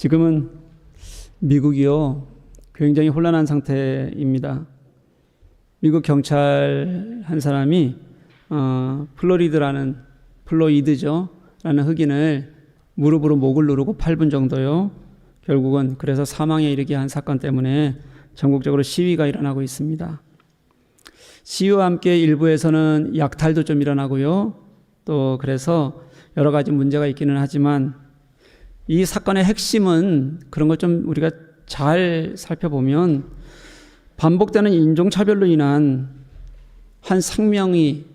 지금은 미국이요, 굉장히 혼란한 상태입니다. 미국 경찰 한 사람이 플로이드죠 라는 흑인을 무릎으로 목을 누르고 8분 정도요, 결국은 그래서 사망에 이르게 한 사건 때문에 전국적으로 시위가 일어나고 있습니다. 시위와 함께 일부에서는 약탈도 좀 일어나고요, 또 그래서 여러 가지 문제가 있기는 하지만 이 사건의 핵심은 그런 걸 좀 우리가 잘 살펴보면 반복되는 인종차별로 인한 한 생명이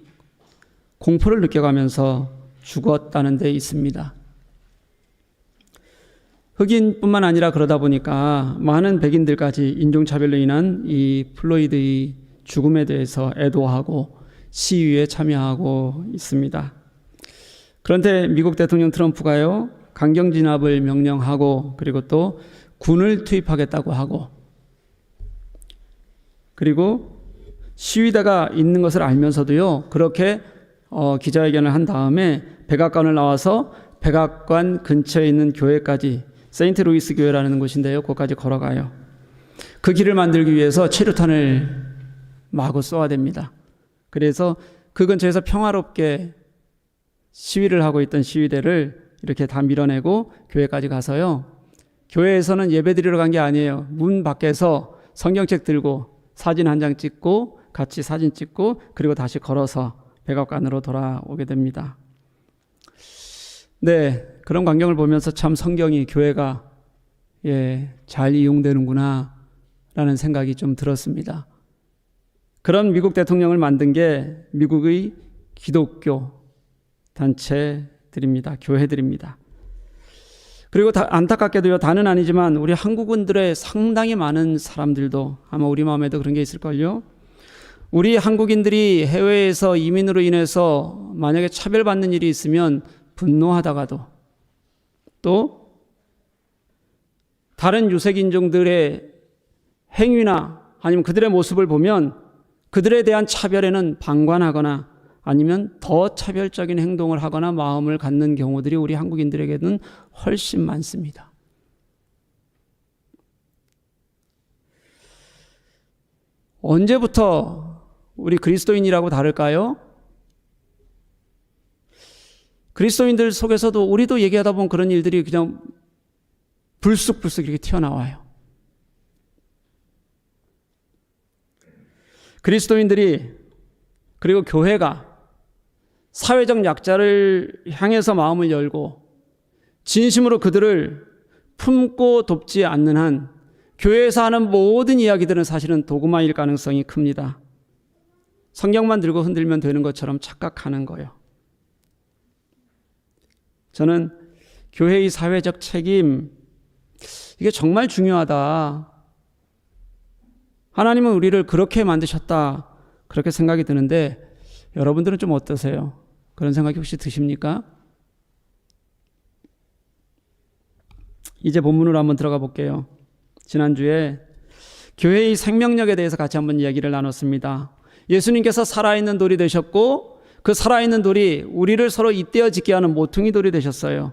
공포를 느껴가면서 죽었다는 데 있습니다. 흑인뿐만 아니라 그러다 보니까 많은 백인들까지 인종차별로 인한 이 플로이드의 죽음에 대해서 애도하고 시위에 참여하고 있습니다. 그런데 미국 대통령 트럼프가요, 강경 진압을 명령하고 그리고 또 군을 투입하겠다고 하고 그리고 시위대가 있는 것을 알면서도요, 그렇게 기자회견을 한 다음에 백악관을 나와서 백악관 근처에 있는 교회까지, 세인트루이스 교회라는 곳인데요, 거기까지 걸어가요. 그 길을 만들기 위해서 체류탄을 마구 쏘아댑니다. 그래서 그 근처에서 평화롭게 시위를 하고 있던 시위대를 이렇게 다 밀어내고 교회까지 가서요, 교회에서는 예배드리러 간 게 아니에요. 문 밖에서 성경책 들고 사진 한 장 찍고 같이 사진 찍고 그리고 다시 걸어서 백악관으로 돌아오게 됩니다. 네, 그런 광경을 보면서 참 성경이, 교회가 잘 이용되는구나 라는 생각이 좀 들었습니다. 그런 미국 대통령을 만든 게 미국의 기독교 단체들입니다. 교회들입니다. 그리고 안타깝게도요, 다는 아니지만 우리 한국인들의 상당히 많은 사람들도 아마 우리 마음에도 그런 게 있을걸요. 우리 한국인들이 해외에서 이민으로 인해서 만약에 차별받는 일이 있으면 분노하다가도 또 다른 유색 인종들의 행위나 아니면 그들의 모습을 보면 그들에 대한 차별에는 방관하거나 아니면 더 차별적인 행동을 하거나 마음을 갖는 경우들이 우리 한국인들에게는 훨씬 많습니다. 언제부터 우리 그리스도인이라고 다를까요? 그리스도인들 속에서도 우리도 얘기하다 보면 그런 일들이 그냥 불쑥불쑥 이렇게 튀어나와요. 그리스도인들이 그리고 교회가 사회적 약자를 향해서 마음을 열고 진심으로 그들을 품고 돕지 않는 한 교회에서 하는 모든 이야기들은 사실은 도구마일 가능성이 큽니다. 성경만 들고 흔들면 되는 것처럼 착각하는 거예요. 저는 교회의 사회적 책임, 이게 정말 중요하다. 하나님은 우리를 그렇게 만드셨다, 그렇게 생각이 드는데 여러분들은 좀 어떠세요? 그런 생각이 혹시 드십니까? 이제 본문으로 한번 들어가 볼게요. 지난주에 교회의 생명력에 대해서 같이 한번 이야기를 나눴습니다. 예수님께서 살아있는 돌이 되셨고 그 살아있는 돌이 우리를 서로 잇대어 짓게 하는 모퉁이 돌이 되셨어요.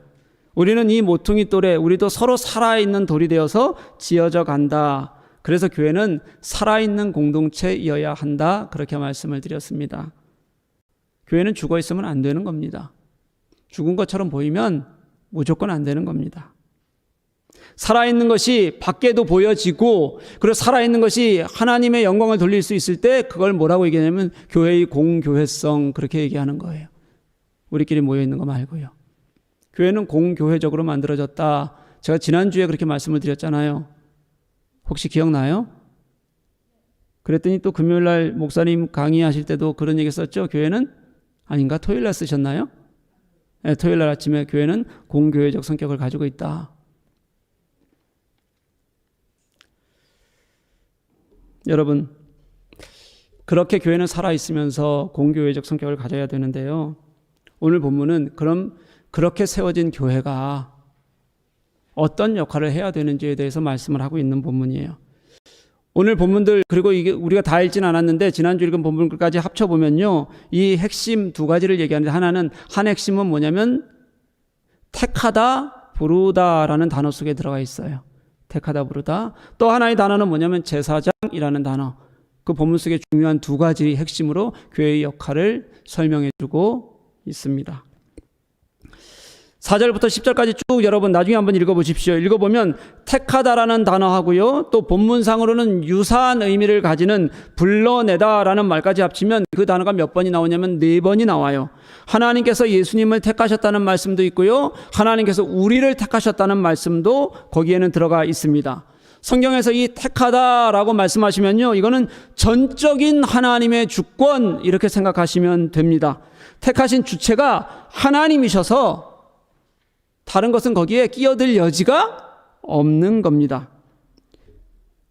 우리는 이 모퉁이 돌에 우리도 서로 살아있는 돌이 되어서 지어져 간다. 그래서 교회는 살아있는 공동체이어야 한다, 그렇게 말씀을 드렸습니다. 교회는 죽어 있으면 안 되는 겁니다. 죽은 것처럼 보이면 무조건 안 되는 겁니다. 살아있는 것이 밖에도 보여지고 그리고 살아있는 것이 하나님의 영광을 돌릴 수 있을 때 그걸 뭐라고 얘기하냐면 교회의 공교회성, 그렇게 얘기하는 거예요. 우리끼리 모여있는 거 말고요. 교회는 공교회적으로 만들어졌다. 제가 지난주에 그렇게 말씀을 드렸잖아요. 혹시 기억나요? 그랬더니 또 금요일날 목사님 강의하실 때도 그런 얘기 썼죠. 교회는 아닌가? 토요일날 쓰셨나요? 네, 토요일날 아침에 교회는 공교회적 성격을 가지고 있다. 여러분, 그렇게 교회는 살아있으면서 공교회적 성격을 가져야 되는데요. 오늘 본문은 그럼 그렇게 세워진 교회가 어떤 역할을 해야 되는지에 대해서 말씀을 하고 있는 본문이에요. 오늘 본문들, 그리고 이게 우리가 다 읽진 않았는데 지난주 읽은 본문까지 합쳐보면요, 이 핵심 두 가지를 얘기하는데, 하나는, 한 핵심은 뭐냐면 택하다, 부르다라는 단어 속에 들어가 있어요. 택하다, 부르다. 또 하나의 단어는 뭐냐면 제사장이라는 단어. 그 본문 속에 중요한 두 가지 핵심으로 교회의 역할을 설명해 주고 있습니다. 4절부터 10절까지 쭉 여러분 나중에 한번 읽어보십시오. 읽어보면 택하다라는 단어하고요, 또 본문상으로는 유사한 의미를 가지는 불러내다라는 말까지 합치면 그 단어가 몇 번이 나오냐면 4번이 나와요. 하나님께서 예수님을 택하셨다는 말씀도 있고요, 하나님께서 우리를 택하셨다는 말씀도 거기에는 들어가 있습니다. 성경에서 이 택하다라고 말씀하시면요, 이거는 전적인 하나님의 주권, 이렇게 생각하시면 됩니다. 택하신 주체가 하나님이셔서 다른 것은 거기에 끼어들 여지가 없는 겁니다.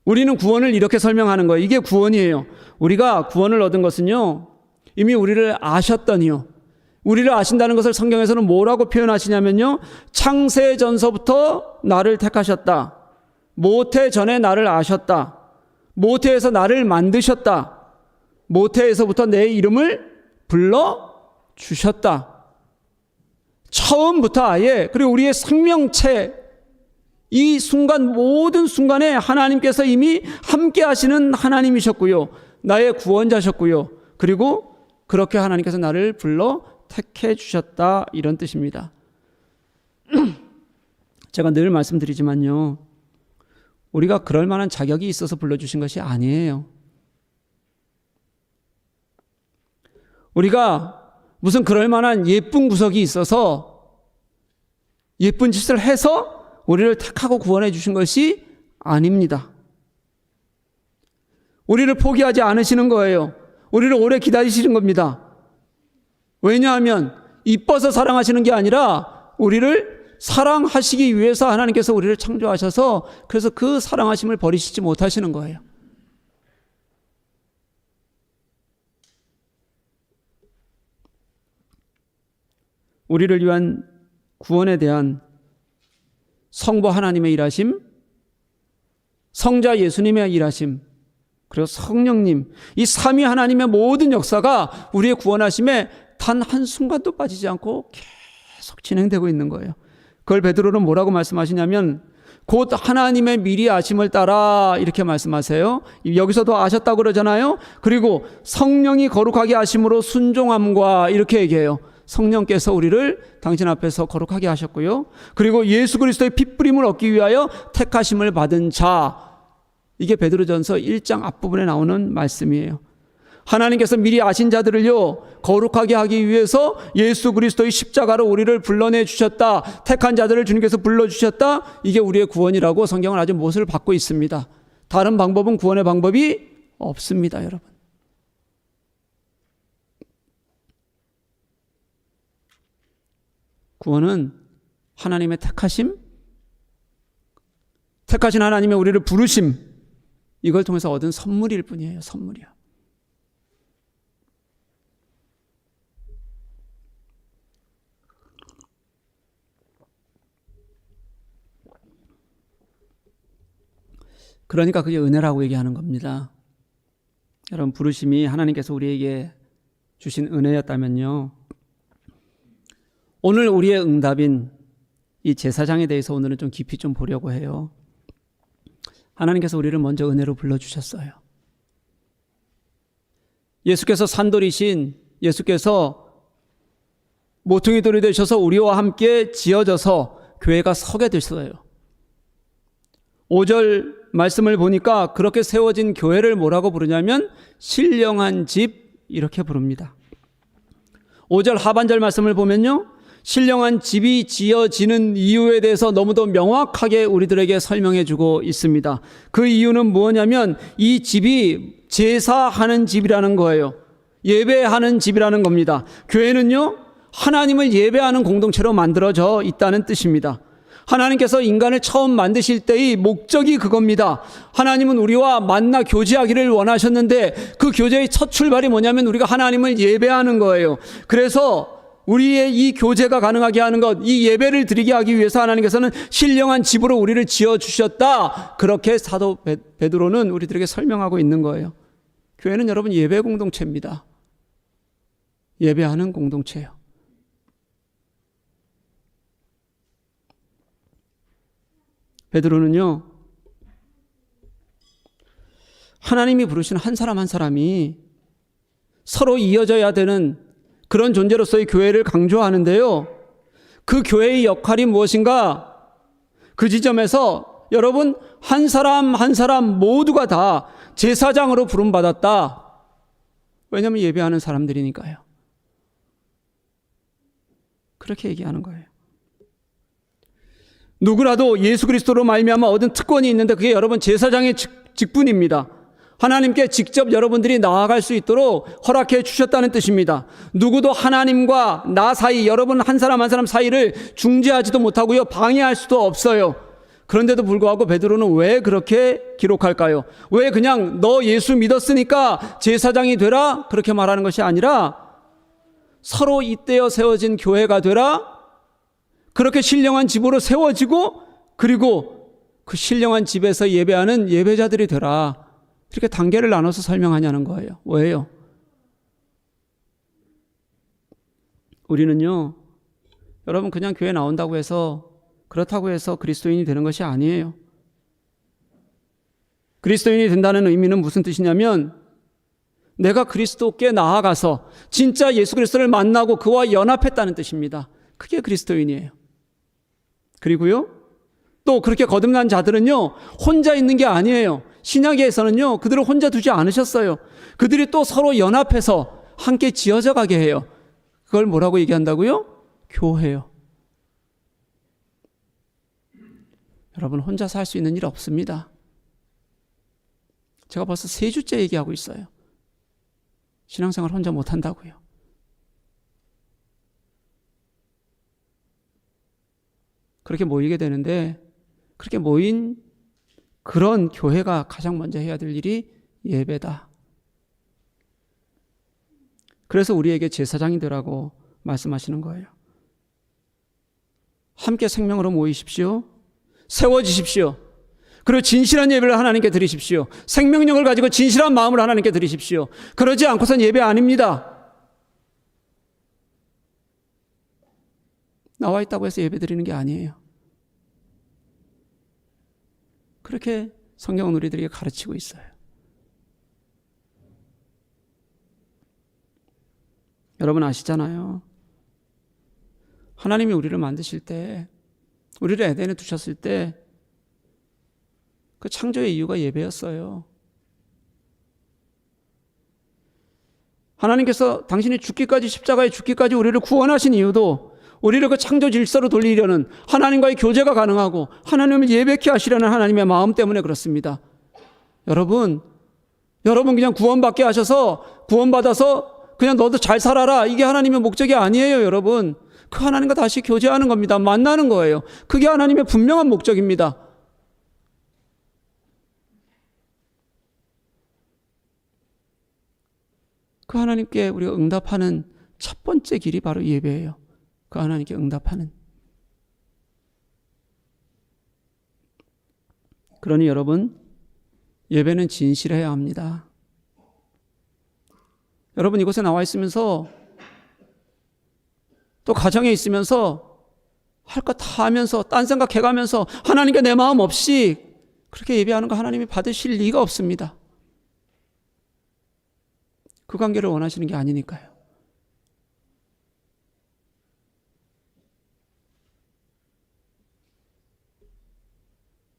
우리는 구원을 이렇게 설명하는 거예요. 이게 구원이에요. 우리가 구원을 얻은 것은요, 이미 우리를 아셨더니요. 우리를 아신다는 것을 성경에서는 뭐라고 표현하시냐면요, 창세전서부터 나를 택하셨다. 모태 전에 나를 아셨다. 모태에서 나를 만드셨다. 모태에서부터 내 이름을 불러주셨다. 처음부터 아예, 그리고 우리의 생명체, 이 순간, 모든 순간에 하나님께서 이미 함께 하시는 하나님이셨고요, 나의 구원자셨고요, 그리고 그렇게 하나님께서 나를 불러 택해 주셨다, 이런 뜻입니다. 제가 늘 말씀드리지만요, 우리가 그럴 만한 자격이 있어서 불러주신 것이 아니에요. 우리가 무슨 그럴 만한 예쁜 구석이 있어서 예쁜 짓을 해서 우리를 택하고 구원해 주신 것이 아닙니다. 우리를 포기하지 않으시는 거예요. 우리를 오래 기다리시는 겁니다. 왜냐하면 이뻐서 사랑하시는 게 아니라 우리를 사랑하시기 위해서 하나님께서 우리를 창조하셔서, 그래서 그 사랑하심을 버리시지 못하시는 거예요. 우리를 위한 구원에 대한 성부 하나님의 일하심, 성자 예수님의 일하심, 그리고 성령님, 이 삼위 하나님의 모든 역사가 우리의 구원하심에 단 한순간도 빠지지 않고 계속 진행되고 있는 거예요. 그걸 베드로는 뭐라고 말씀하시냐면 곧 하나님의 미리 아심을 따라, 이렇게 말씀하세요. 여기서도 아셨다고 그러잖아요. 그리고 성령이 거룩하게 하심으로 순종함과, 이렇게 얘기해요. 성령께서 우리를 당신 앞에서 거룩하게 하셨고요, 그리고 예수 그리스도의 핏부림을 얻기 위하여 택하심을 받은 자, 이게 베드로전서 1장 앞부분에 나오는 말씀이에요. 하나님께서 미리 아신 자들을요, 거룩하게 하기 위해서 예수 그리스도의 십자가로 우리를 불러내 주셨다. 택한 자들을 주님께서 불러주셨다. 이게 우리의 구원이라고 성경은 아주 못을 받고 있습니다. 다른 방법은, 구원의 방법이 없습니다, 여러분. 구원은 하나님의 택하심, 택하신 하나님의 우리를 부르심, 이걸 통해서 얻은 선물일 뿐이에요. 선물이야. 그러니까 그게 은혜라고 얘기하는 겁니다. 여러분, 부르심이 하나님께서 우리에게 주신 은혜였다면요, 오늘 우리의 응답인 이 제사장에 대해서 오늘은 좀 깊이 좀 보려고 해요. 하나님께서 우리를 먼저 은혜로 불러주셨어요. 예수께서 산돌이신 예수께서 모퉁이 돌이 되셔서 우리와 함께 지어져서 교회가 서게 됐어요. 5절 말씀을 보니까 그렇게 세워진 교회를 뭐라고 부르냐면 신령한 집, 이렇게 부릅니다. 5절 하반절 말씀을 보면요, 신령한 집이 지어지는 이유에 대해서 너무도 명확하게 우리들에게 설명해 주고 있습니다. 그 이유는 뭐냐면 이 집이 제사하는 집이라는 거예요. 예배하는 집이라는 겁니다. 교회는요, 하나님을 예배하는 공동체로 만들어져 있다는 뜻입니다. 하나님께서 인간을 처음 만드실 때의 목적이 그겁니다. 하나님은 우리와 만나 교제하기를 원하셨는데 그 교제의 첫 출발이 뭐냐면 우리가 하나님을 예배하는 거예요. 그래서 우리의 이 교제가 가능하게 하는 것, 이 예배를 드리게 하기 위해서 하나님께서는 신령한 집으로 우리를 지어주셨다. 그렇게 사도 베드로는 우리들에게 설명하고 있는 거예요. 교회는 여러분 예배 공동체입니다. 예배하는 공동체예요. 베드로는요, 하나님이 부르신 한 사람 한 사람이 서로 이어져야 되는 그런 존재로서의 교회를 강조하는데요. 그 교회의 역할이 무엇인가? 그 지점에서 여러분, 한 사람 한 사람 모두가 다 제사장으로 부름받았다. 왜냐하면 예배하는 사람들이니까요. 그렇게 얘기하는 거예요. 누구라도 예수 그리스도로 말미암아 얻은 특권이 있는데 그게 여러분 제사장의 직분입니다. 하나님께 직접 여러분들이 나아갈 수 있도록 허락해 주셨다는 뜻입니다. 누구도 하나님과 나 사이, 여러분 한 사람 한 사람 사이를 중재하지도 못하고요, 방해할 수도 없어요. 그런데도 불구하고 베드로는 왜 그렇게 기록할까요? 왜 그냥 너 예수 믿었으니까 제사장이 되라 그렇게 말하는 것이 아니라 서로 잇대어 세워진 교회가 되라, 그렇게 신령한 집으로 세워지고 그리고 그 신령한 집에서 예배하는 예배자들이 되라, 이렇게 단계를 나눠서 설명하냐는 거예요. 왜요? 우리는요, 여러분 그냥 교회 나온다고 해서, 그렇다고 해서 그리스도인이 되는 것이 아니에요. 그리스도인이 된다는 의미는 무슨 뜻이냐면 내가 그리스도께 나아가서 진짜 예수 그리스도를 만나고 그와 연합했다는 뜻입니다. 그게 그리스도인이에요. 그리고요, 또 그렇게 거듭난 자들은요, 혼자 있는 게 아니에요. 신약에서는요, 그들을 혼자 두지 않으셨어요. 그들이 또 서로 연합해서 함께 지어져 가게 해요. 그걸 뭐라고 얘기한다고요? 교회요. 여러분, 혼자서 할 수 있는 일 없습니다. 제가 벌써 3주째 얘기하고 있어요. 신앙생활 혼자 못한다고요. 그렇게 모이게 되는데, 그렇게 모인 그런 교회가 가장 먼저 해야 될 일이 예배다. 그래서 우리에게 제사장이 되라고 말씀하시는 거예요. 함께 생명으로 모이십시오. 세워지십시오. 그리고 진실한 예배를 하나님께 드리십시오. 생명력을 가지고 진실한 마음을 하나님께 드리십시오. 그러지 않고선 예배 아닙니다. 나와 있다고 해서 예배 드리는 게 아니에요. 그렇게 성경은 우리들에게 가르치고 있어요. 여러분 아시잖아요. 하나님이 우리를 만드실 때, 우리를 에덴에 두셨을 때 그 창조의 이유가 예배였어요. 하나님께서 당신이 죽기까지, 십자가에 죽기까지 우리를 구원하신 이유도 우리를 그 창조 질서로 돌리려는, 하나님과의 교제가 가능하고 하나님을 예배케 하시려는 하나님의 마음 때문에 그렇습니다. 여러분 그냥 구원받게 하셔서, 구원받아서 그냥 너도 잘 살아라, 이게 하나님의 목적이 아니에요. 여러분, 그 하나님과 다시 교제하는 겁니다. 만나는 거예요. 그게 하나님의 분명한 목적입니다. 그 하나님께 우리가 응답하는 첫 번째 길이 바로 예배예요. 그 하나님께 응답하는. 그러니 여러분, 예배는 진실해야 합니다. 여러분 이곳에 나와 있으면서, 또 가정에 있으면서 할 거 다 하면서 딴 생각해가면서 하나님께 내 마음 없이 그렇게 예배하는 거 하나님이 받으실 리가 없습니다. 그 관계를 원하시는 게 아니니까요.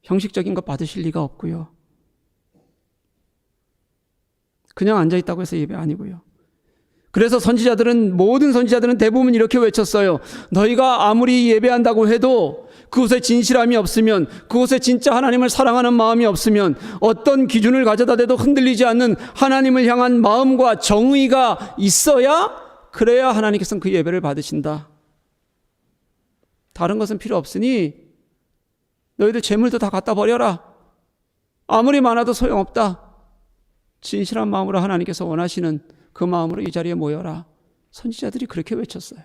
형식적인 것 받으실 리가 없고요. 그냥 앉아있다고 해서 예배 아니고요. 그래서 모든 선지자들은 대부분 이렇게 외쳤어요. 너희가 아무리 예배한다고 해도 그곳에 진실함이 없으면, 그곳에 진짜 하나님을 사랑하는 마음이 없으면, 어떤 기준을 가져다 대도 흔들리지 않는 하나님을 향한 마음과 정의가 있어야, 그래야 하나님께서는 그 예배를 받으신다. 다른 것은 필요 없으니 너희들 재물도 다 갖다 버려라. 아무리 많아도 소용없다. 진실한 마음으로 하나님께서 원하시는 그 마음으로 이 자리에 모여라. 선지자들이 그렇게 외쳤어요.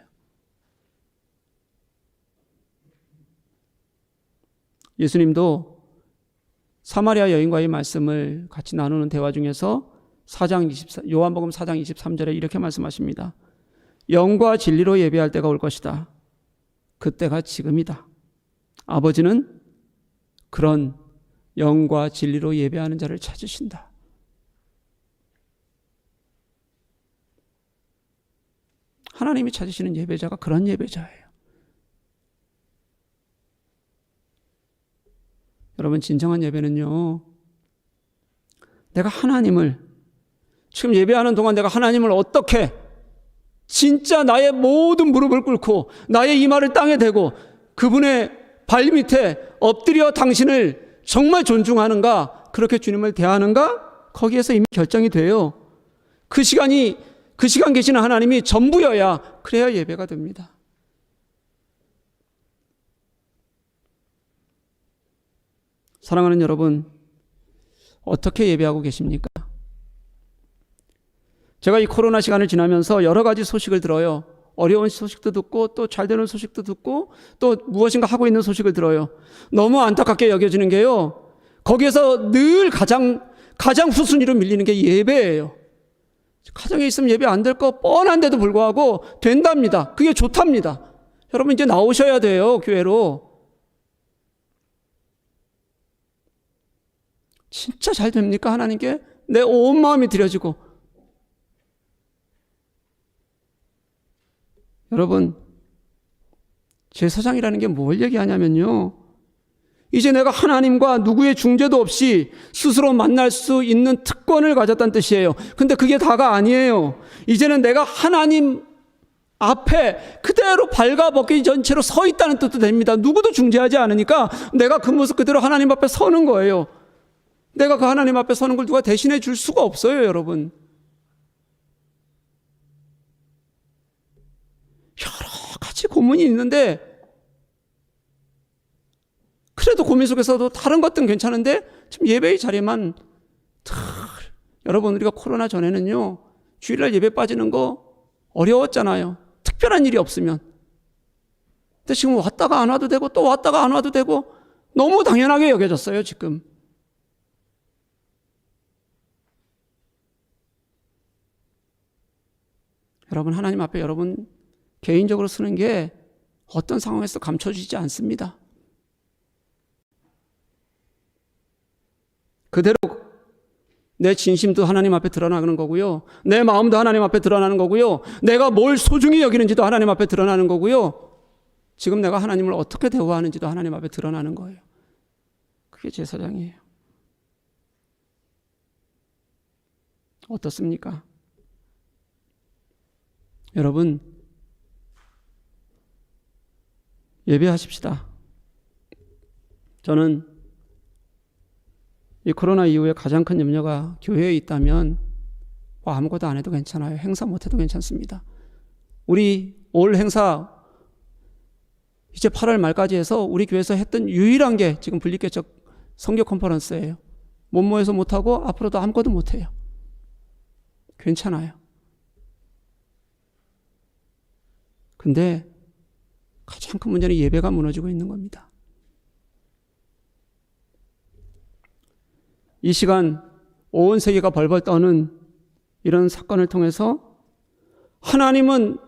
예수님도 사마리아 여인과의 말씀을 같이 나누는 대화 중에서 요한복음 4장 23절에 이렇게 말씀하십니다. 영과 진리로 예배할 때가 올 것이다. 그때가 지금이다. 아버지는 그런 영과 진리로 예배하는 자를 찾으신다. 하나님이 찾으시는 예배자가 그런 예배자예요. 여러분, 진정한 예배는요, 내가 하나님을, 지금 예배하는 동안 내가 하나님을 어떻게 진짜 나의 모든 무릎을 꿇고 나의 이마를 땅에 대고 그분의 발 밑에 엎드려 당신을 정말 존중하는가, 그렇게 주님을 대하는가, 거기에서 이미 결정이 돼요. 그 시간 계시는 하나님이 전부여야, 그래야 예배가 됩니다. 사랑하는 여러분, 어떻게 예배하고 계십니까? 제가 이 코로나 시간을 지나면서 여러 가지 소식을 들어요. 어려운 소식도 듣고 또 잘 되는 소식도 듣고 또 무엇인가 하고 있는 소식을 들어요. 너무 안타깝게 여겨지는 게요, 거기에서 늘 가장 후순위로 밀리는 게 예배예요. 가정에 있으면 예배 안 될 거 뻔한데도 불구하고 된답니다. 그게 좋답니다. 여러분, 이제 나오셔야 돼요, 교회로. 진짜 잘 됩니까? 하나님께 내 온 마음이 드려지고. 여러분, 제사장이라는 게 뭘 얘기하냐면요, 이제 내가 하나님과 누구의 중재도 없이 스스로 만날 수 있는 특권을 가졌다는 뜻이에요. 근데 그게 다가 아니에요. 이제는 내가 하나님 앞에 그대로 발가벗기 전체로 서 있다는 뜻도 됩니다. 누구도 중재하지 않으니까 내가 그 모습 그대로 하나님 앞에 서는 거예요. 내가 그 하나님 앞에 서는 걸 누가 대신해 줄 수가 없어요, 여러분. 여러 가지 고민이 있는데, 그래도 고민 속에서도 다른 것들은 괜찮은데 지금 예배의 자리만 여러분, 우리가 코로나 전에는요, 주일날 예배 빠지는 거 어려웠잖아요. 특별한 일이 없으면. 근데 지금 왔다가 안 와도 되고 또 왔다가 안 와도 되고 너무 당연하게 여겨졌어요, 지금. 여러분, 하나님 앞에 여러분 개인적으로 쓰는 게 어떤 상황에서 감춰지지 않습니다. 그대로 내 진심도 하나님 앞에 드러나는 거고요, 내 마음도 하나님 앞에 드러나는 거고요, 내가 뭘 소중히 여기는지도 하나님 앞에 드러나는 거고요, 지금 내가 하나님을 어떻게 대우하는지도 하나님 앞에 드러나는 거예요. 그게 제사장이에요. 어떻습니까? 여러분, 예배하십시다. 저는 이 코로나 이후에 가장 큰 염려가 교회에 있다면 뭐 아무것도 안 해도 괜찮아요. 행사 못 해도 괜찮습니다. 우리 올 행사 이제 8월 말까지 해서 우리 교회에서 했던 유일한 게 지금 분리개척 선교 컨퍼런스예요. 못 모여서 못하고 앞으로도 아무것도 못해요. 괜찮아요. 근데 가장 큰 문제는 예배가 무너지고 있는 겁니다. 이 시간 온 세계가 벌벌 떠는 이런 사건을 통해서 하나님은,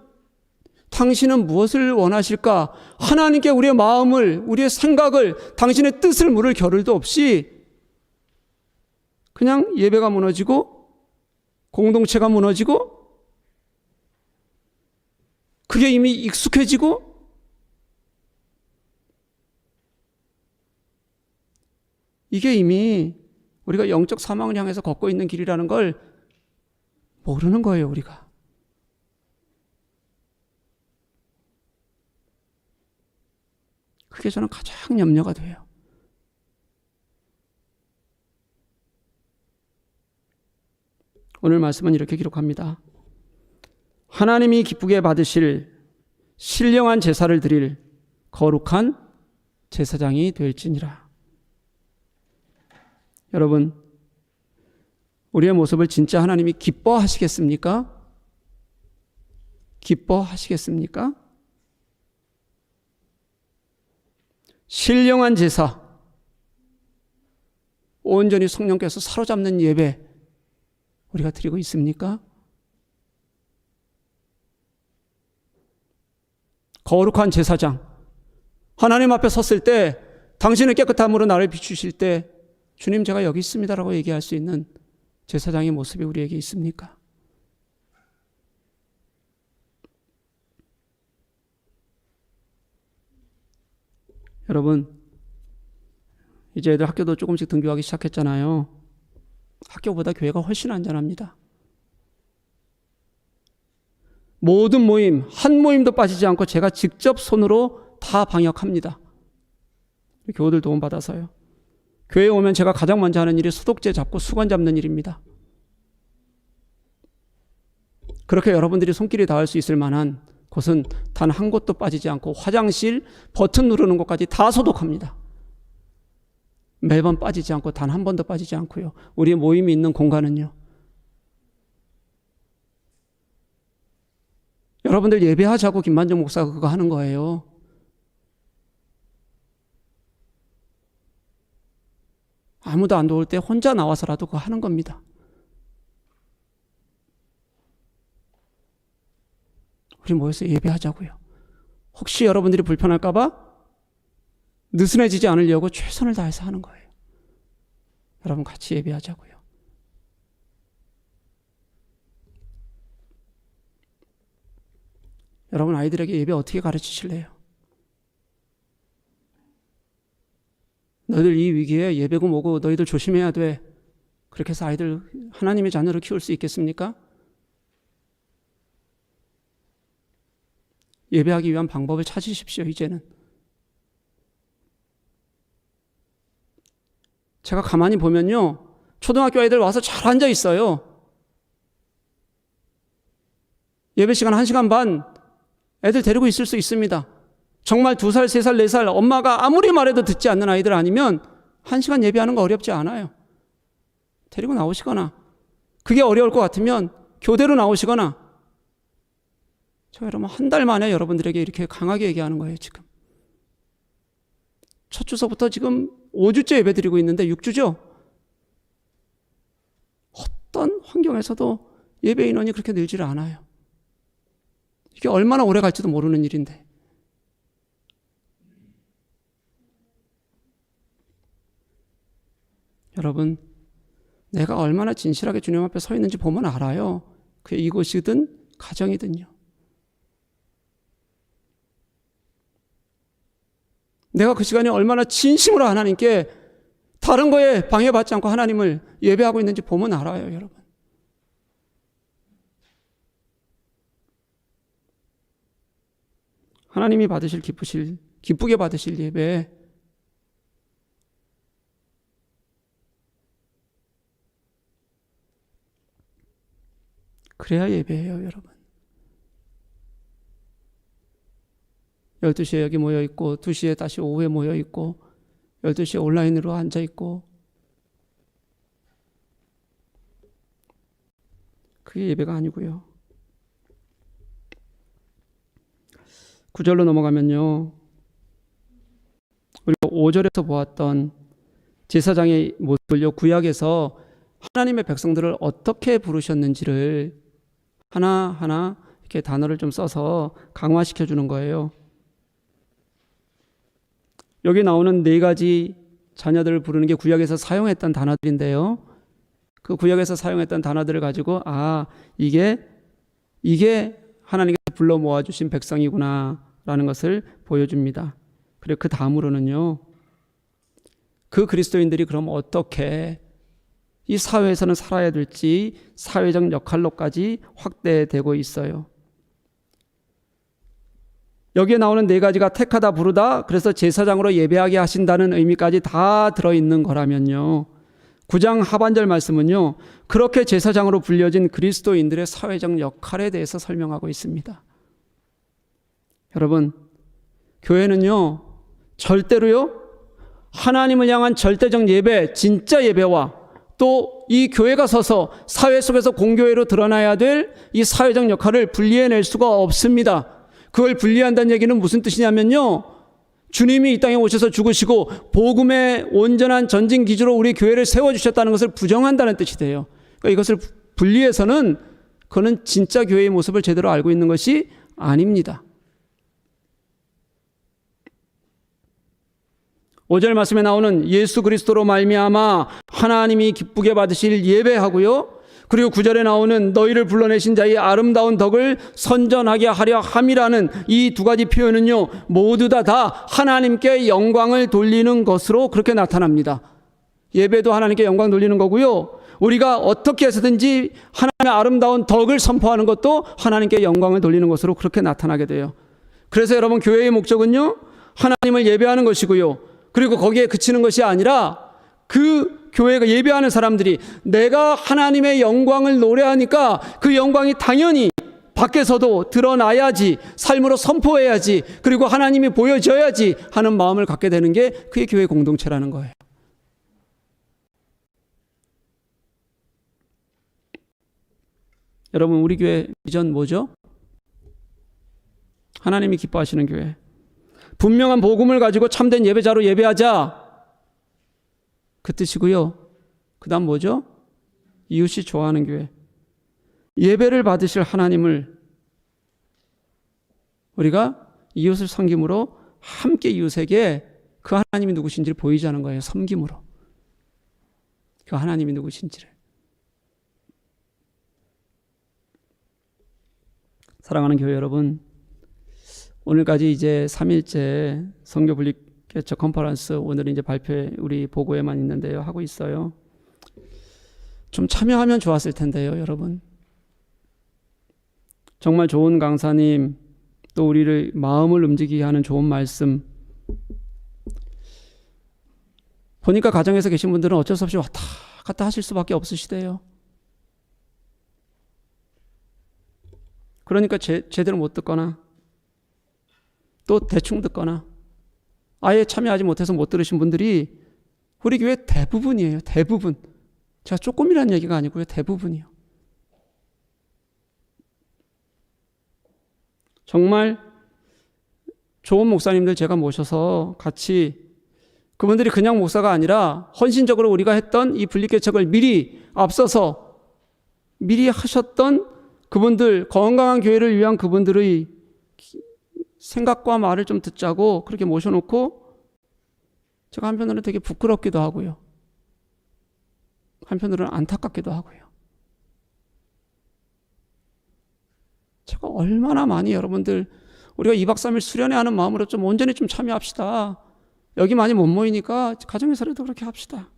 당신은 무엇을 원하실까? 하나님께 우리의 마음을, 우리의 생각을, 당신의 뜻을 물을 겨를도 없이 그냥 예배가 무너지고 공동체가 무너지고 그게 이미 익숙해지고 이게 이미 우리가 영적 사망을 향해서 걷고 있는 길이라는 걸 모르는 거예요, 우리가. 그게 저는 가장 염려가 돼요. 오늘 말씀은 이렇게 기록합니다. 하나님이 기쁘게 받으실 신령한 제사를 드릴 거룩한 제사장이 될지니라. 여러분, 우리의 모습을 진짜 하나님이 기뻐하시겠습니까? 기뻐하시겠습니까? 신령한 제사, 온전히 성령께서 사로잡는 예배 우리가 드리고 있습니까? 거룩한 제사장, 하나님 앞에 섰을 때 당신은 깨끗함으로 나를 비추실 때 주님 제가 여기 있습니다라고 얘기할 수 있는 제사장의 모습이 우리에게 있습니까? 여러분, 이제 애들 학교도 조금씩 등교하기 시작했잖아요. 학교보다 교회가 훨씬 안전합니다. 모든 모임, 한 모임도 빠지지 않고 제가 직접 손으로 다 방역합니다. 교우들 도움받아서요. 교회에 오면 제가 가장 먼저 하는 일이 소독제 잡고 수건 잡는 일입니다. 그렇게 여러분들이 손길이 닿을 수 있을 만한 곳은 단 한 곳도 빠지지 않고 화장실 버튼 누르는 곳까지 다 소독합니다. 매번 빠지지 않고 단 한 번도 빠지지 않고요. 우리 모임이 있는 공간은요. 여러분들 예배하자고 김만정 목사가 그거 하는 거예요. 아무도 안 도울 때 혼자 나와서라도 그거 하는 겁니다. 우리 모여서 예배하자고요. 혹시 여러분들이 불편할까 봐 느슨해지지 않으려고 최선을 다해서 하는 거예요. 여러분 같이 예배하자고요. 여러분 아이들에게 예배 어떻게 가르치실래요? 너희들 이 위기에 예배고 뭐고 너희들 조심해야 돼. 그렇게 해서 아이들 하나님의 자녀를 키울 수 있겠습니까? 예배하기 위한 방법을 찾으십시오. 이제는. 제가 가만히 보면요. 초등학교 아이들 와서 잘 앉아 있어요. 예배 시간 1시간 반 애들 데리고 있을 수 있습니다. 정말 2살, 3살, 4살 엄마가 아무리 말해도 듣지 않는 아이들 아니면 1시간 예배하는 거 어렵지 않아요. 데리고 나오시거나 그게 어려울 것 같으면 교대로 나오시거나 저 여러분 한 달 만에 여러분들에게 이렇게 강하게 얘기하는 거예요. 지금 첫 주서부터 지금 5주째 예배 드리고 있는데 6주죠. 어떤 환경에서도 예배 인원이 그렇게 늘지를 않아요. 이게 얼마나 오래 갈지도 모르는 일인데. 여러분, 내가 얼마나 진실하게 주님 앞에 서 있는지 보면 알아요. 그게 이곳이든 가정이든요. 내가 그 시간에 얼마나 진심으로 하나님께 다른 거에 방해받지 않고 하나님을 예배하고 있는지 보면 알아요, 여러분. 하나님이 기쁘게 받으실 예배. 그래야 예배예요, 여러분. 12시에 여기 모여있고 2시에 다시 오후에 모여있고 12시에 온라인으로 앉아있고 그게 예배가 아니고요. 9절로 넘어가면요. 우리가 5절에서 보았던 제사장의 모습을요. 구약에서 하나님의 백성들을 어떻게 부르셨는지를 하나하나 이렇게 단어를 좀 써서 강화시켜 주는 거예요. 여기 나오는 4가지 자녀들을 부르는 게 구약에서 사용했던 단어들인데요. 그 구약에서 사용했던 단어들을 가지고 이게 하나님께서 불러 모아주신 백성이구나 라는 것을 보여줍니다. 그리고 그 다음으로는요. 그 그리스도인들이 그럼 어떻게 이 사회에서는 살아야 될지 사회적 역할로까지 확대되고 있어요. 여기에 나오는 4가지가 택하다 부르다 그래서 제사장으로 예배하게 하신다는 의미까지 다 들어있는 거라면요. 9장 하반절 말씀은요. 그렇게 제사장으로 불려진 그리스도인들의 사회적 역할에 대해서 설명하고 있습니다. 여러분, 교회는요. 절대로요. 하나님을 향한 절대적 예배, 진짜 예배와 또 이 교회가 서서 사회 속에서 공교회로 드러나야 될 이 사회적 역할을 분리해낼 수가 없습니다. 그걸 분리한다는 얘기는 무슨 뜻이냐면요. 주님이 이 땅에 오셔서 죽으시고 복음의 온전한 전진 기주로 우리 교회를 세워주셨다는 것을 부정한다는 뜻이 돼요. 그러니까 이것을 분리해서는 그거는 진짜 교회의 모습을 제대로 알고 있는 것이 아닙니다. 5절 말씀에 나오는 예수 그리스도로 말미암아 하나님이 기쁘게 받으실 예배하고요. 그리고 9절에 나오는 너희를 불러내신 자의 아름다운 덕을 선전하게 하려 함이라는 이 두 가지 표현은요, 모두 다 하나님께 영광을 돌리는 것으로 그렇게 나타납니다. 예배도 하나님께 영광 돌리는 거고요. 우리가 어떻게 해서든지 하나님의 아름다운 덕을 선포하는 것도 하나님께 영광을 돌리는 것으로 그렇게 나타나게 돼요. 그래서 여러분, 교회의 목적은요, 하나님을 예배하는 것이고요. 그리고 거기에 그치는 것이 아니라 그 교회가 예배하는 사람들이 내가 하나님의 영광을 노래하니까 그 영광이 당연히 밖에서도 드러나야지, 삶으로 선포해야지, 그리고 하나님이 보여져야지 하는 마음을 갖게 되는 게 그게 교회 공동체라는 거예요. 여러분, 우리 교회 비전 뭐죠? 하나님이 기뻐하시는 교회. 분명한 복음을 가지고 참된 예배자로 예배하자, 그 뜻이고요. 그 다음 뭐죠? 이웃이 좋아하는 교회. 예배를 받으실 하나님을 우리가 이웃을 섬김으로 함께 이웃에게 그 하나님이 누구신지를 보이자는 거예요. 섬김으로. 그 하나님이 누구신지를. 사랑하는 교회 여러분, 오늘까지 이제 3일째 선교 분립개척 컨퍼런스, 오늘은 이제 발표회 우리 보고에만 있는데요, 하고 있어요. 좀 참여하면 좋았을 텐데요, 여러분. 정말 좋은 강사님, 또 우리를 마음을 움직이게 하는 좋은 말씀. 보니까 가정에서 계신 분들은 어쩔 수 없이 왔다 갔다 하실 수밖에 없으시대요. 그러니까 제대로 못 듣거나 또 대충 듣거나 아예 참여하지 못해서 못 들으신 분들이 우리 교회 대부분이에요. 대부분. 제가 조금이라는 얘기가 아니고요. 대부분이요. 정말 좋은 목사님들 제가 모셔서 같이, 그분들이 그냥 목사가 아니라 헌신적으로 우리가 했던 이 분립개척을 미리 앞서서 미리 하셨던 그분들, 건강한 교회를 위한 그분들의 생각과 말을 좀 듣자고 그렇게 모셔놓고, 제가 한편으로는 되게 부끄럽기도 하고요. 한편으로는 안타깝기도 하고요. 제가 얼마나 많이 여러분들, 우리가 2박 3일 수련회 하는 마음으로 좀 온전히 좀 참여합시다. 여기 많이 못 모이니까 가정에서라도 그렇게 합시다.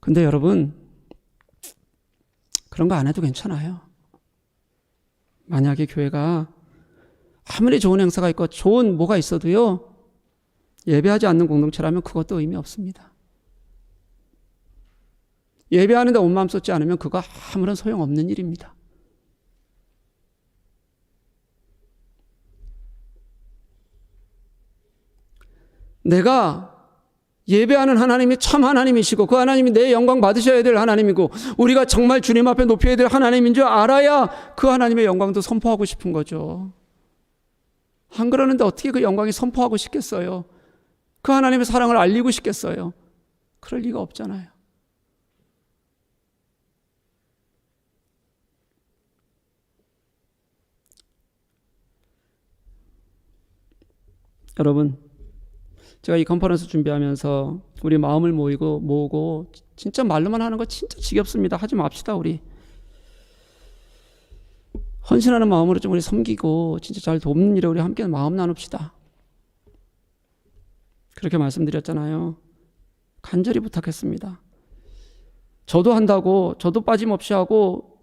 근데 여러분, 그런 거 안 해도 괜찮아요. 만약에 교회가 아무리 좋은 행사가 있고 좋은 뭐가 있어도요, 예배하지 않는 공동체라면 그것도 의미 없습니다. 예배하는데 온 마음 쏟지 않으면 그거 아무런 소용없는 일입니다. 내가 예배하는 하나님이 참 하나님이시고 그 하나님이 내 영광 받으셔야 될 하나님이고 우리가 정말 주님 앞에 높여야 될 하나님인 줄 알아야 그 하나님의 영광도 선포하고 싶은 거죠. 안 그러는데 어떻게 그 영광이 선포하고 싶겠어요? 그 하나님의 사랑을 알리고 싶겠어요? 그럴 리가 없잖아요. 여러분, 제가 이 컨퍼런스 준비하면서 우리 마음을 모으고 진짜 말로만 하는 거 진짜 지겹습니다. 하지 맙시다. 우리 헌신하는 마음으로 좀 우리 섬기고 진짜 잘 돕는 일에 우리 함께 마음 나눕시다. 그렇게 말씀드렸잖아요. 간절히 부탁했습니다. 저도 한다고, 저도 빠짐없이 하고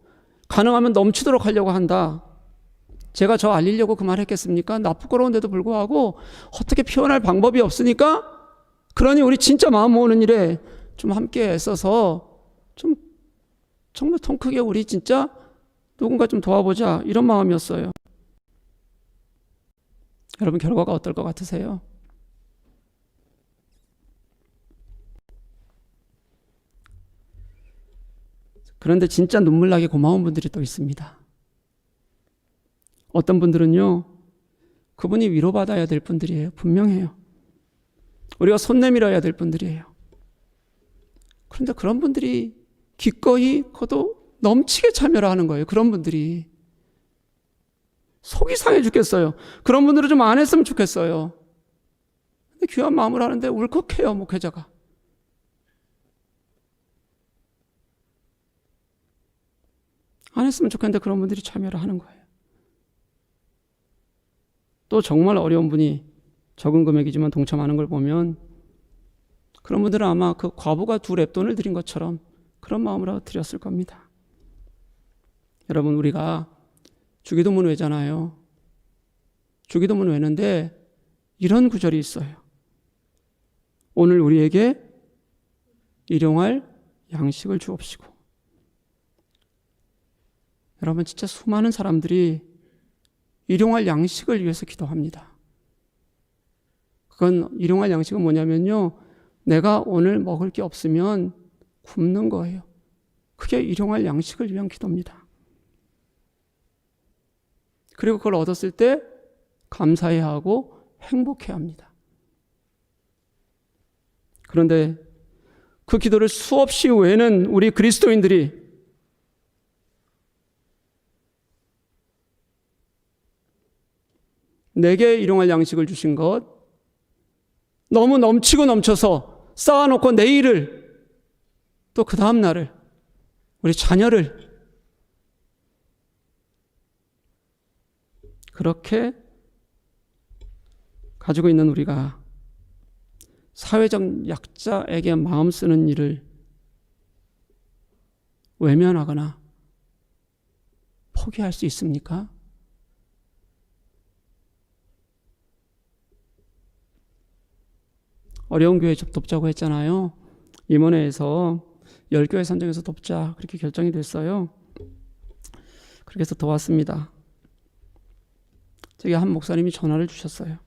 가능하면 넘치도록 하려고 한다. 제가 저 알리려고 그 말 했겠습니까? 나 부끄러운데도 불구하고 어떻게 표현할 방법이 없으니까, 그러니 우리 진짜 마음 모으는 일에 좀 함께 애써서 좀 정말 통 크게 우리 진짜 누군가 좀 도와보자, 이런 마음이었어요. 여러분, 결과가 어떨 것 같으세요? 그런데 진짜 눈물 나게 고마운 분들이 또 있습니다. 어떤 분들은요, 그분이 위로받아야 될 분들이에요. 분명해요. 우리가 손 내밀어야 될 분들이에요. 그런데 그런 분들이 기꺼이 그것도 넘치게 참여를 하는 거예요. 그런 분들이. 속이 상해 죽겠어요. 그런 분들은 좀 안 했으면 좋겠어요. 근데 귀한 마음을 하는데 울컥해요, 목회자가. 안 했으면 좋겠는데 그런 분들이 참여를 하는 거예요. 또 정말 어려운 분이 적은 금액이지만 동참하는 걸 보면 그런 분들은 아마 그 과부가 2렙돈을 드린 것처럼 그런 마음으로 드렸을 겁니다. 여러분, 우리가 주기도문 외잖아요. 주기도문 외는데 이런 구절이 있어요. 오늘 우리에게 일용할 양식을 주옵시고. 여러분, 진짜 수많은 사람들이 일용할 양식을 위해서 기도합니다. 그건 일용할 양식은 뭐냐면요, 내가 오늘 먹을 게 없으면 굶는 거예요. 그게 일용할 양식을 위한 기도입니다. 그리고 그걸 얻었을 때 감사해야 하고 행복해야 합니다. 그런데 그 기도를 수없이 외는 우리 그리스도인들이 내게 일용할 양식을 주신 것, 너무 넘치고 넘쳐서 쌓아놓고 내일을, 또 그 다음 날을, 우리 자녀를 그렇게 가지고 있는 우리가 사회적 약자에게 마음 쓰는 일을 외면하거나 포기할 수 있습니까? 어려운 교회 돕자고 했잖아요. 임원회에서 10교회 선정해서 돕자 그렇게 결정이 됐어요. 그렇게 해서 도왔습니다. 제게 한 목사님이 전화를 주셨어요.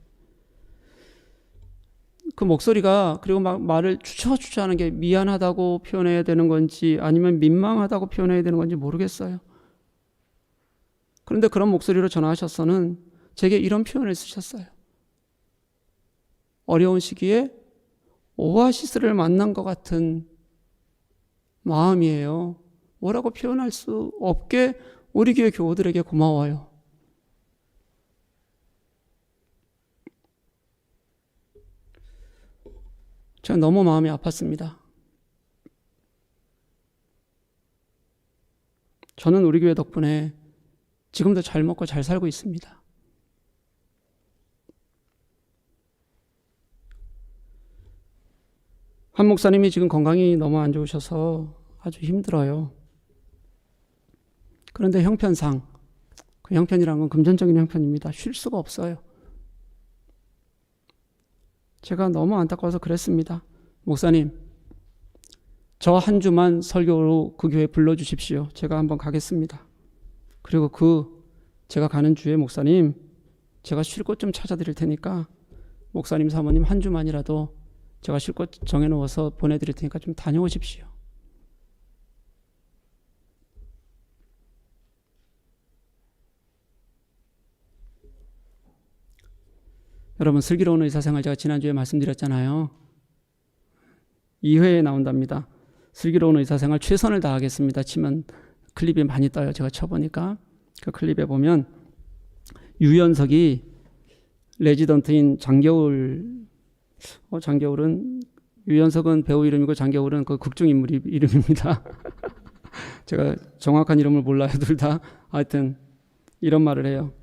그 목소리가, 그리고 막 말을 추처하는 게 미안하다고 표현해야 되는 건지 아니면 민망하다고 표현해야 되는 건지 모르겠어요. 그런데 그런 목소리로 전화하셔서는 제게 이런 표현을 쓰셨어요. 어려운 시기에 오아시스를 만난 것 같은 마음이에요. 뭐라고 표현할 수 없게 우리 교회 교우들에게 고마워요. 제가 너무 마음이 아팠습니다. 저는 우리 교회 덕분에 지금도 잘 먹고 잘 살고 있습니다. 한 목사님이 지금 건강이 너무 안 좋으셔서 아주 힘들어요. 그런데 형편상, 그 형편이란 건 금전적인 형편입니다. 쉴 수가 없어요. 제가 너무 안타까워서 그랬습니다. 목사님, 저 한 주만 설교로 그 교회 불러주십시오. 제가 한번 가겠습니다. 그리고 제가 가는 주에 목사님, 제가 쉴 곳 좀 찾아드릴 테니까 목사님 사모님 한 주만이라도 제가 쉴 곳 정해놓아서 보내드릴 테니까 좀 다녀오십시오. 여러분, 슬기로운 의사생활 제가 지난주에 말씀드렸잖아요. 2회에 나온답니다. 슬기로운 의사생활 최선을 다하겠습니다 치면 클립이 많이 떠요. 제가 쳐보니까 그 클립에 보면 유연석이 레지던트인 장겨울은, 유연석은 배우 이름이고 장겨울은 그 극중 인물 이름입니다. 제가 정확한 이름을 몰라요, 둘 다. 하여튼 이런 말을 해요.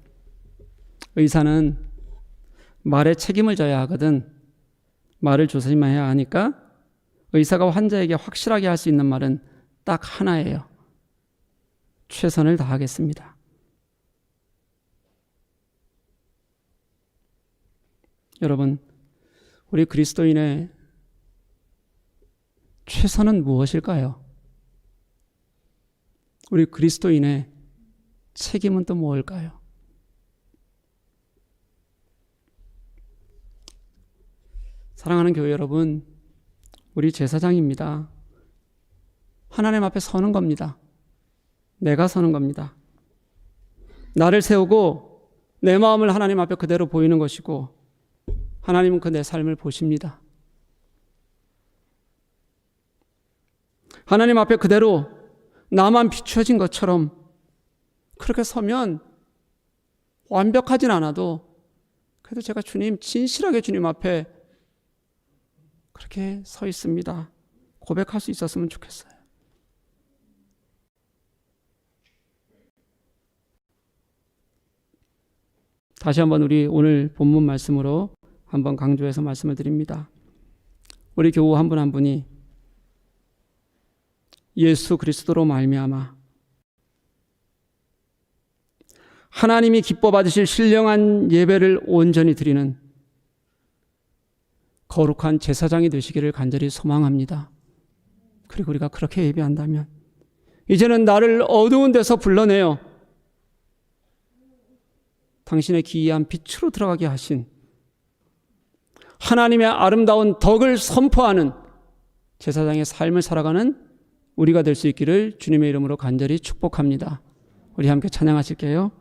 의사는 말에 책임을 져야 하거든. 말을 조심해야 하니까 의사가 환자에게 확실하게 할 수 있는 말은 딱 하나예요. 최선을 다하겠습니다. 여러분, 우리 그리스도인의 최선은 무엇일까요? 우리 그리스도인의 책임은 또 무엇일까요? 사랑하는 교회 여러분, 우리 제사장입니다. 하나님 앞에 서는 겁니다. 내가 서는 겁니다. 나를 세우고 내 마음을 하나님 앞에 그대로 보이는 것이고, 하나님은 그 내 삶을 보십니다. 하나님 앞에 그대로 나만 비추어진 것처럼 그렇게 서면 완벽하진 않아도 그래도 제가 주님, 진실하게 주님 앞에 그렇게 서 있습니다. 고백할 수 있었으면 좋겠어요. 다시 한번 우리 오늘 본문 말씀으로 한번 강조해서 말씀을 드립니다. 우리 교우 한 분 한 분이 예수 그리스도로 말미암아 하나님이 기뻐 받으실 신령한 예배를 온전히 드리는 거룩한 제사장이 되시기를 간절히 소망합니다. 그리고 우리가 그렇게 예배한다면 이제는 나를 어두운 데서 불러내어 당신의 기이한 빛으로 들어가게 하신 하나님의 아름다운 덕을 선포하는 제사장의 삶을 살아가는 우리가 될 수 있기를 주님의 이름으로 간절히 축복합니다. 우리 함께 찬양하실게요.